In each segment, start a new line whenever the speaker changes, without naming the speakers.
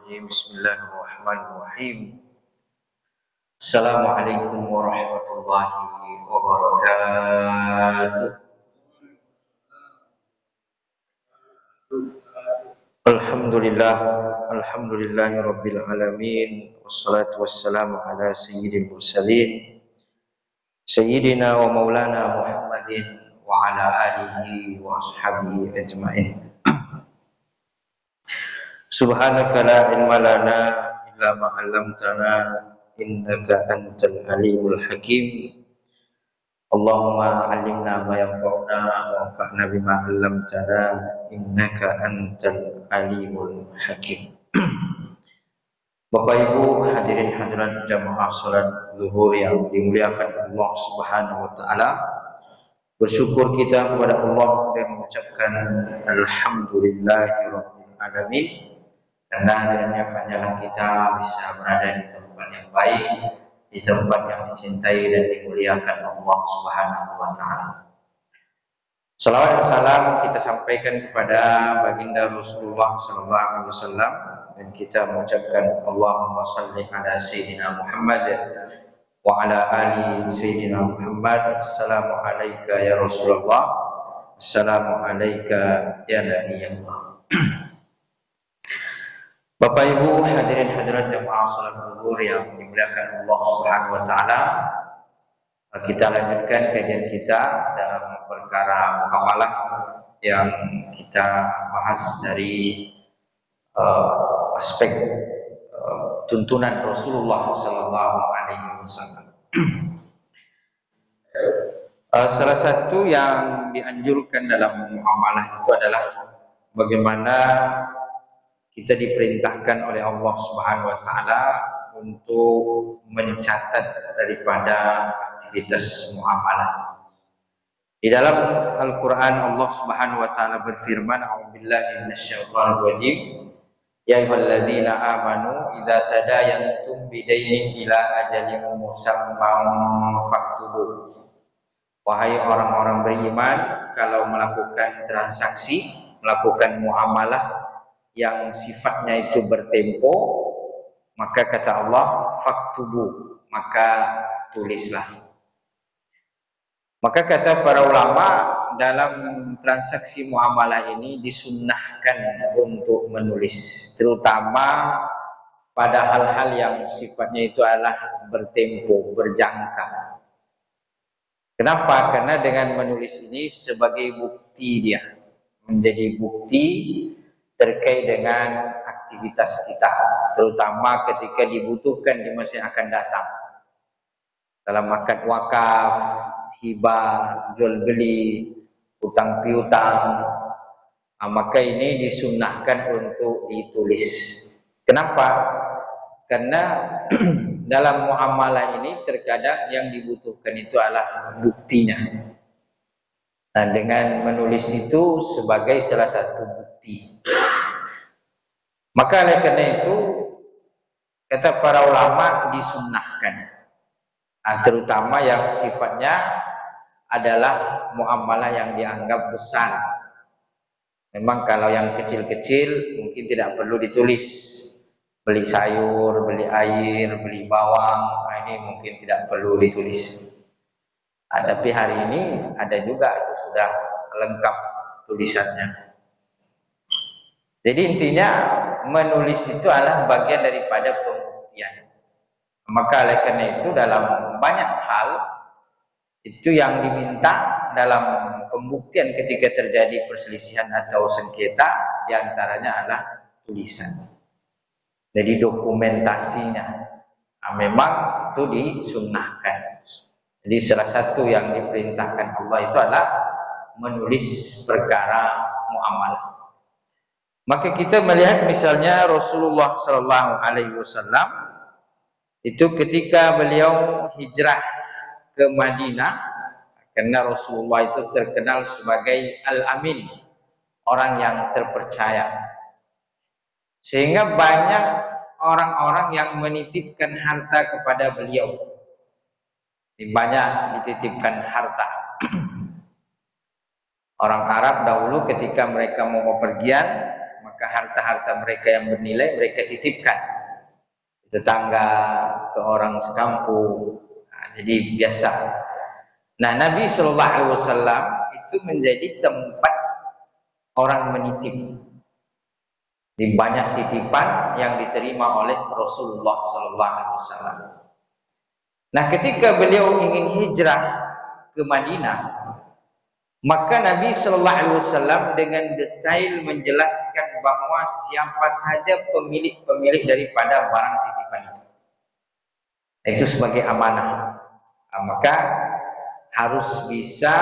Bismillahirrahmanirrahim. Bismillahirrahmanirrahim. Assalamualaikum warahmatullahi wabarakatuh. Alhamdulillah, alhamdulillahi rabbil alamin. Wassalatu wassalamu ala sayyidil mursalin sayyidina wa maulana Muhammadin wa ala alihi wa ashabihi ajmain. Subhanaka la ilma lana illa ma 'allamtana innaka antal alimul hakim. Allahumma 'allimna ma yanfa'una wa anfa'na bima 'allamtana innaka antal alimul hakim. Bapak Ibu hadirin hadirat jamaah salat zuhur yang dimuliakan Allah Subhanahu wa taala. Bersyukur kita kepada Allah dan mengucapkan alhamdulillahirabbil alamin. Karena dengannya panjang kita bisa berada di tempat yang baik, di tempat yang dicintai dan dimuliakan Allah Subhanahu wa taala. Salawat dan salam kita sampaikan kepada baginda Rasulullah sallallahu alaihi wasallam dan kita mengucapkan Allahumma shalli ala sayyidina Muhammad wa ala ali sayyidina Muhammad. Assalamu alayka ya Rasulullah. Assalamu alayka ya Nabi Allah. Bapak Ibu hadirin hadirat jamaah salat zuhur yang dimuliakan Allah Subhanahu wa taala. Kita lanjutkan kajian kita dalam perkara muamalah yang kita bahas dari aspek tuntunan Rasulullah sallallahu alaihi wasallam. Salah satu yang dianjurkan dalam muamalah itu adalah bagaimana kita diperintahkan oleh Allah Subhanahu wa taala untuk mencatat daripada aktivitas muamalah. Di dalam Al-Qur'an Allah Subhanahu wa taala berfirman, "A'udzubillahi minasyaitonir rajim. Ya ayyuhalladzina amanu idza tadayantum bidainin ila ajalin musamman faktubu." Wahai orang-orang beriman, kalau melakukan transaksi, melakukan muamalah yang sifatnya itu bertempo, maka kata Allah faktubu, maka tulislah. Maka kata para ulama, dalam transaksi muamalah ini disunnahkan untuk menulis, terutama pada hal-hal yang sifatnya itu adalah bertempo, berjangka. Kenapa? Karena dengan menulis ini sebagai bukti dia, menjadi bukti terkait dengan aktivitas kita, terutama ketika dibutuhkan di masa yang akan datang. Dalam akad wakaf, hibah, jual beli, utang piutang, maka ini disunnahkan untuk ditulis. Kenapa? Karena dalam muamalah ini terkadang yang dibutuhkan itu adalah buktinya. Nah, dengan menulis itu sebagai salah satu bukti. Maka oleh karena itu kata para ulama disunnahkan, terutama yang sifatnya adalah muamalah yang dianggap besar. Memang kalau yang kecil-kecil mungkin tidak perlu ditulis. Beli sayur, beli air, beli bawang, ini mungkin tidak perlu ditulis. Tapi hari ini ada juga itu sudah lengkap tulisannya. Jadi intinya menulis itu adalah bagian daripada pembuktian. Maka oleh karena itu dalam banyak hal itu yang diminta dalam pembuktian ketika terjadi perselisihan atau sengketa, diantaranya adalah tulisan. Jadi dokumentasinya memang itu disunnahkan. Jadi salah satu yang diperintahkan Allah itu adalah menulis perkara muamalah. Maka kita melihat misalnya Rasulullah sallallahu alaihi wasallam itu ketika beliau hijrah ke Madinah, karena Rasulullah itu terkenal sebagai Al-Amin, orang yang terpercaya. Sehingga banyak orang-orang yang menitipkan harta kepada beliau. Banyak dititipkan harta. Orang Arab dahulu ketika mereka mau bepergian, maka harta-harta mereka yang bernilai mereka titipkan ke tetangga, ke orang sekampung. Jadi biasa. Nah, Nabi Shallallahu Alaihi Wasallam itu menjadi tempat orang menitip. Di banyak titipan yang diterima oleh Rasulullah Shallallahu Alaihi Wasallam. Nah, ketika beliau ingin hijrah ke Madinah, maka Nabi Shallallahu Alaihi Wasallam dengan detail menjelaskan bahwa siapa saja pemilik daripada barang titipan itu sebagai amanah. Nah, maka harus bisa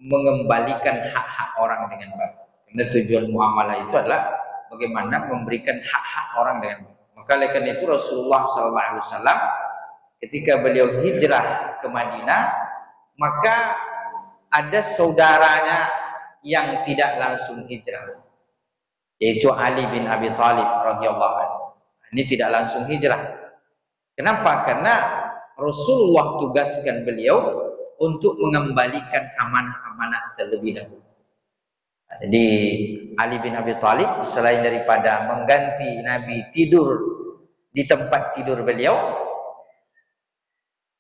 mengembalikan hak-hak orang dengan baik. Karena tujuan muamalah itu adalah bagaimana memberikan hak-hak orang dengan baik. Maka oleh karena itu Rasulullah SAW ketika beliau hijrah ke Madinah, maka ada saudaranya yang tidak langsung hijrah, yaitu Ali bin Abi Thalib radhiyallahu anhu. Ini tidak langsung hijrah. Kenapa? Karena Rasulullah tugaskan beliau untuk mengembalikan amanah-amanah terlebih dahulu. Jadi Ali bin Abi Thalib selain daripada mengganti Nabi tidur di tempat tidur beliau,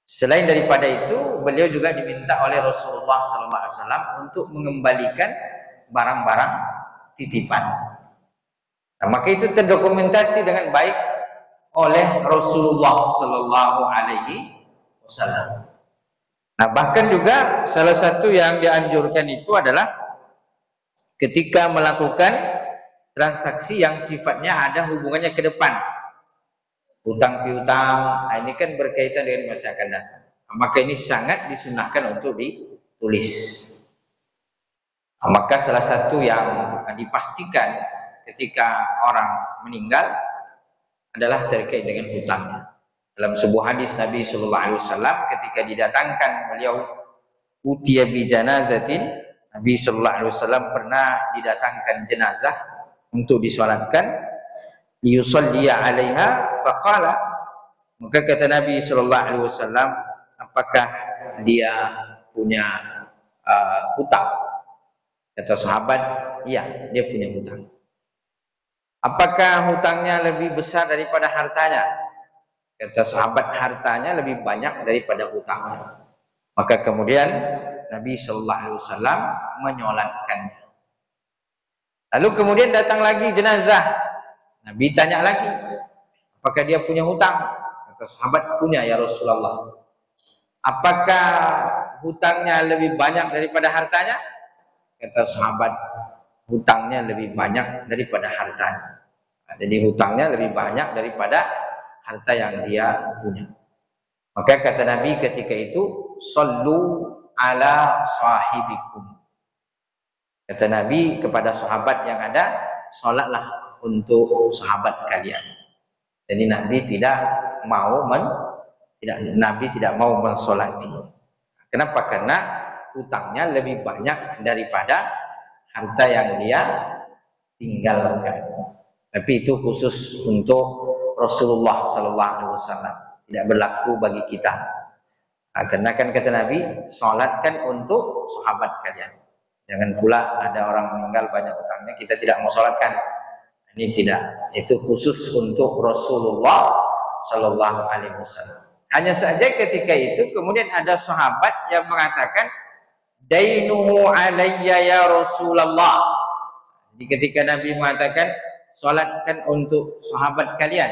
selain daripada itu beliau juga diminta oleh Rasulullah SAW untuk mengembalikan barang-barang titipan. Nah, maka itu terdokumentasi dengan baik oleh Rasulullah SAW. Nah, bahkan juga salah satu yang dianjurkan itu adalah ketika melakukan transaksi yang sifatnya ada hubungannya ke depan, hutang piutang, ini kan berkaitan dengan masa akan datang. Maka ini sangat disunahkan untuk ditulis. Maka salah satu yang dipastikan ketika orang meninggal adalah terkait dengan hutangnya. Dalam sebuah hadis Nabi Sallallahu Alaihi Wasallam ketika didatangkan beliau utiya bi janazatin, Nabi Sallallahu Alaihi Wasallam pernah didatangkan jenazah untuk disolatkan, liyusalliya 'alaiha faqala, maka kata Nabi Sallallahu Alaihi Wasallam, apakah dia punya hutang? Kata sahabat, iya, dia punya hutang. Apakah hutangnya lebih besar daripada hartanya? Kata sahabat, hartanya lebih banyak daripada hutangnya. Maka kemudian Nabi Shallallahu Alaihi Wasallam menyolatkannya. Lalu kemudian datang lagi jenazah. Nabi tanya lagi, apakah dia punya hutang? Kata sahabat, punya ya Rasulullah. Apakah hutangnya lebih banyak daripada hartanya? Kata sahabat, hutangnya lebih banyak daripada hartanya. Jadi hutangnya lebih banyak daripada harta yang dia punya. Maka kata Nabi ketika itu, sallu ala sahibikum. Kata Nabi kepada sahabat yang ada, salatlah untuk sahabat kalian. Jadi Nabi tidak mau mensolati. Kenapa? Karena hutangnya lebih banyak daripada harta yang dia tinggalkan. Tapi itu khusus untuk Rasulullah Sallallahu Alaihi Wasallam, tidak berlaku bagi kita. Nah, karena kan kata Nabi, salatkan untuk sahabat kalian. Jangan pula ada orang meninggal banyak hutangnya kita tidak mau salatkan. Ini tidak. Itu khusus untuk Rasulullah Sallallahu Alaihi Wasallam. Hanya saja ketika itu kemudian ada sahabat yang mengatakan, dainuhu alayya ya Rasulullah. Jadi ketika Nabi mengatakan salatkan untuk sahabat kalian,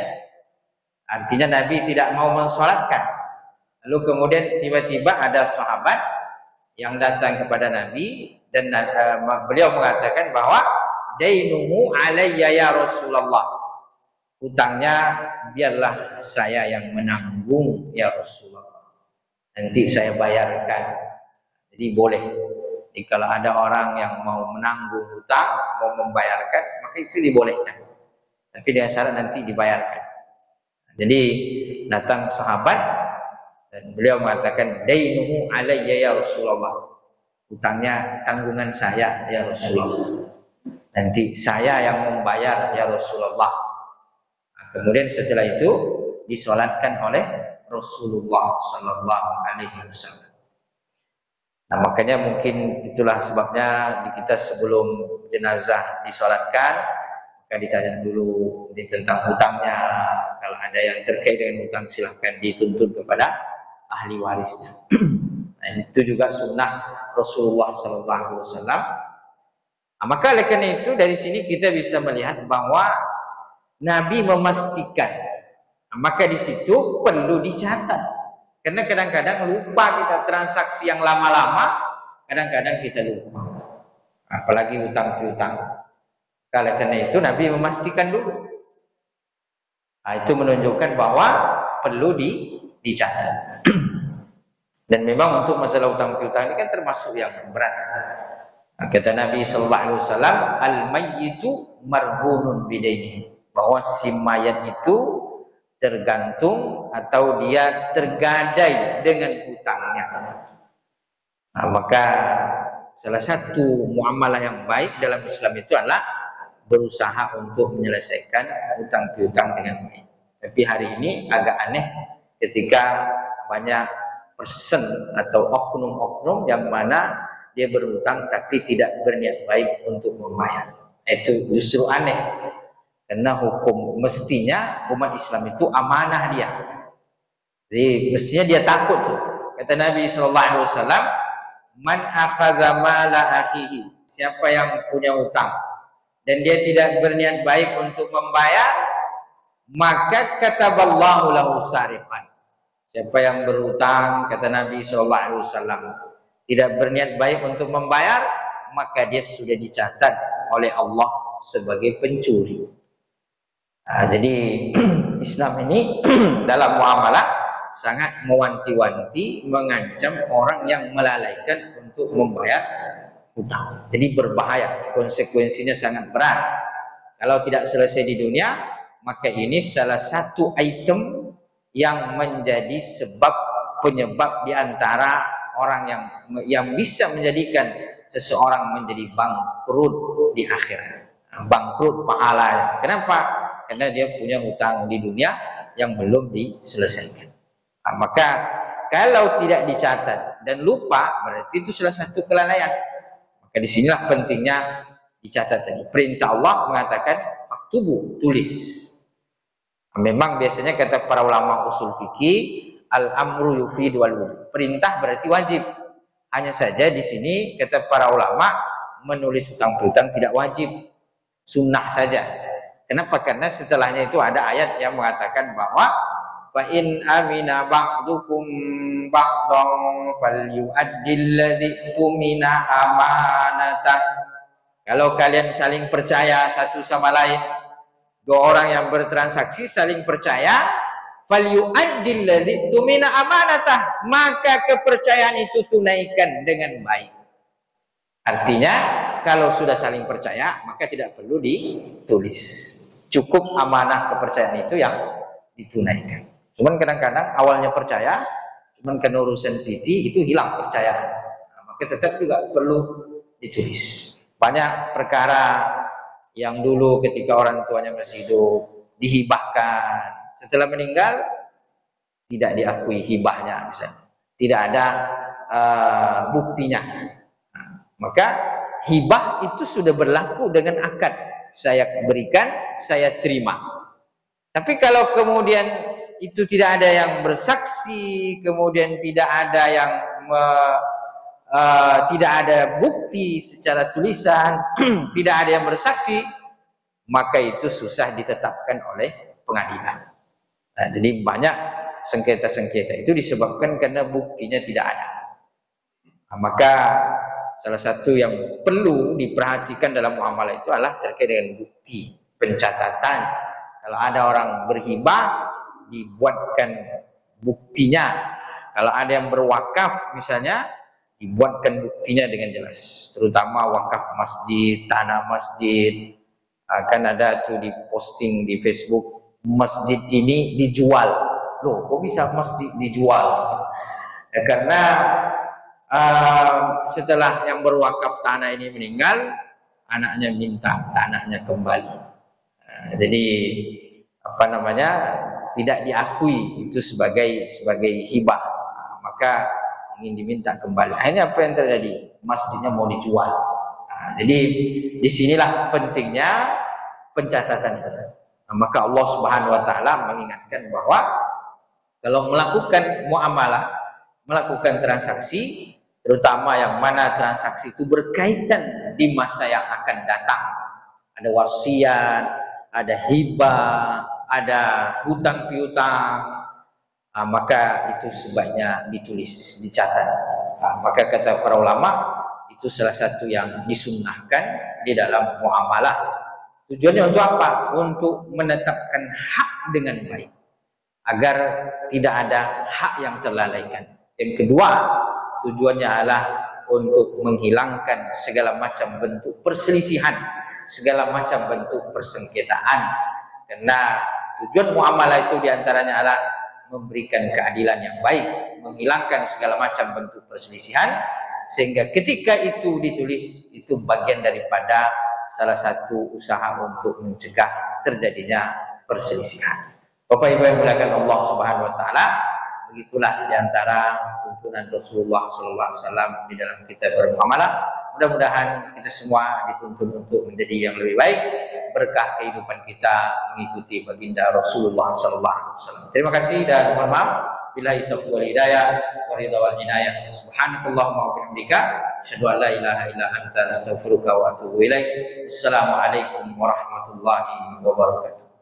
artinya Nabi tidak mau mensalatkan. Lalu kemudian tiba-tiba ada sahabat yang datang kepada Nabi dan beliau mengatakan bahwa dainuhu alayya ya Rasulullah, hutangnya biarlah saya yang menanggung ya Rasulullah, nanti saya bayarkan. Jadi boleh. Jadi kalau ada orang yang mau menanggung hutang, mau membayarkan, maka itu dibolehkan. Tapi dengan syarat nanti dibayarkan. Jadi datang sahabat dan beliau mengatakan, dainuhu alayya ya Rasulullah, hutangnya tanggungan saya ya Rasulullah, nanti saya yang membayar ya Rasulullah. Nah, kemudian setelah itu disolatkan oleh Rasulullah Sallallahu Alaihi Wasallam. Nah, makanya mungkin itulah sebabnya di kita sebelum jenazah disolatkan, Maka ditanya dulu tentang hutangnya. Kalau ada yang terkait dengan hutang silahkan dituntut kepada ahli warisnya. Nah, itu juga sunnah Rasulullah SAW. Nah, maka oleh karena itu dari sini kita bisa melihat bahwa Nabi memastikan. Nah, maka di situ perlu dicatat. Karena kadang-kadang lupa kita transaksi yang lama-lama, kadang-kadang kita lupa. Apalagi hutang piutang. Oleh karena itu Nabi memastikan dulu. Nah, itu menunjukkan bahwa perlu dicatat. Dan memang untuk masalah hutang piutang ini kan termasuk yang berat. Nah, kata Nabi sallallahu alaihi wasallam, al-mayyitu marhunun bidainihi, bahwa si mayat itu tergantung atau dia tergadai dengan hutangnya. Nah, maka salah satu muamalah yang baik dalam Islam itu adalah berusaha untuk menyelesaikan hutang piutang dengan baik. Tapi hari ini agak aneh ketika banyak person atau oknum-oknum yang mana dia berhutang tapi tidak berniat baik untuk membayar. Itu justru aneh. Karena hukum mestinya umat Islam itu amanah dia. Jadi mestinya dia takut tuh. Kata Nabi SAW, man akhadha mala akhihi, siapa yang punya hutang dan dia tidak berniat baik untuk membayar, maka kataballahu lahu sariqan. Siapa yang berhutang, kata Nabi SAW, tidak berniat baik untuk membayar, maka dia sudah dicatat oleh Allah sebagai pencuri. Nah, jadi Islam ini dalam muamalah sangat mewanti-wanti, mengancam orang yang melalaikan untuk membayar hutang. Jadi berbahaya, konsekuensinya sangat berat. Kalau tidak selesai di dunia, maka ini salah satu item yang menjadi sebab penyebab di antara orang yang bisa menjadikan seseorang menjadi bangkrut di akhirat. Bangkrut pahalanya. Kenapa? Karena dia punya hutang di dunia yang belum diselesaikan. Nah, maka kalau tidak dicatat dan lupa, berarti itu salah satu kelalaian. Maka disinilah pentingnya dicatat tadi. Perintah Allah mengatakan faktubu, tulis. Nah, memang biasanya kata para ulama usul fikih, al-amru yufidu wal wujub. Perintah berarti wajib. Hanya saja di sini kata para ulama menulis hutang piutang tidak wajib, sunnah saja. Kenapa? Karena setelahnya itu ada ayat yang mengatakan bahwa fa in amina ba'dukum ba'dhan falyu'addil ladzi tumina amanatah. Kalau kalian saling percaya satu sama lain, dua orang yang bertransaksi saling percaya, falyu'addil ladzi tumina amanatah, maka kepercayaan itu tunaikan dengan baik. Artinya kalau sudah saling percaya maka tidak perlu ditulis. Cukup amanah kepercayaan itu yang ditunaikan. Cuman kadang-kadang awalnya percaya, cuman karena urusan piti itu hilang percayaan. Nah, maka tetap juga perlu ditulis. Banyak perkara yang dulu ketika orang tuanya masih hidup dihibahkan, setelah meninggal tidak diakui hibahnya misalnya. Tidak ada buktinya. Maka hibah itu sudah berlaku dengan akad. Saya berikan, saya terima. Tapi kalau kemudian itu tidak ada yang bersaksi, kemudian tidak ada yang tidak ada bukti secara tulisan, tidak ada yang bersaksi, maka itu susah ditetapkan oleh pengadilan. Nah, jadi banyak sengketa-sengketa itu disebabkan karena buktinya tidak ada. Nah, maka salah satu yang perlu diperhatikan dalam muamalah itu adalah terkait dengan bukti, pencatatan. Kalau ada orang berhibah, dibuatkan buktinya. Kalau ada yang berwakaf misalnya, dibuatkan buktinya dengan jelas. Terutama wakaf masjid, tanah masjid. Akan ada tuh di posting di Facebook, masjid ini dijual. Loh, kok bisa masjid dijual? Ya, karena setelah yang berwakaf tanah ini meninggal, anaknya minta tanahnya kembali. Jadi tidak diakui itu sebagai hibah. Maka ingin diminta kembali. Akhirnya apa yang terjadi? Masjidnya mau dijual. Jadi disinilah pentingnya pencatatan fasad. Maka Allah Subhanahu wa taala mengingatkan bahwa kalau melakukan muamalah, melakukan transaksi, terutama yang mana transaksi itu berkaitan di masa yang akan datang. Ada wasiat, ada hibah, ada hutang piutang, maka itu sebaiknya ditulis, dicatat. Maka kata para ulama, itu salah satu yang disunnahkan di dalam muamalah. Tujuannya untuk apa? Untuk menetapkan hak dengan baik, agar tidak ada hak yang terlalaikan. Yang kedua, tujuannya adalah untuk menghilangkan segala macam bentuk perselisihan, segala macam bentuk persengketaan. Karena tujuan muamalah itu diantaranya adalah memberikan keadilan yang baik, menghilangkan segala macam bentuk perselisihan, sehingga ketika itu ditulis, itu bagian daripada salah satu usaha untuk mencegah terjadinya perselisihan. Bapak Ibu yang dimuliakan Allah Subhanahu wa taala, begitulah diantara tuntunan Rasulullah sallallahu alaihi wasallam di dalam kita bermuamalah. Mudah-mudahan kita semua dituntun untuk menjadi yang lebih baik, berkah kehidupan kita mengikuti baginda Rasulullah sallallahu alaihi wasallam. Terima kasih dan mohon maaf. Billahi taufiq wal hidayah wa ridha wal inayah. Subhanakallahumma wa bihamdika asyhadu an la ilaha illa anta astaghfiruka wa atubu ilaik. Assalamualaikum warahmatullahi wabarakatuh.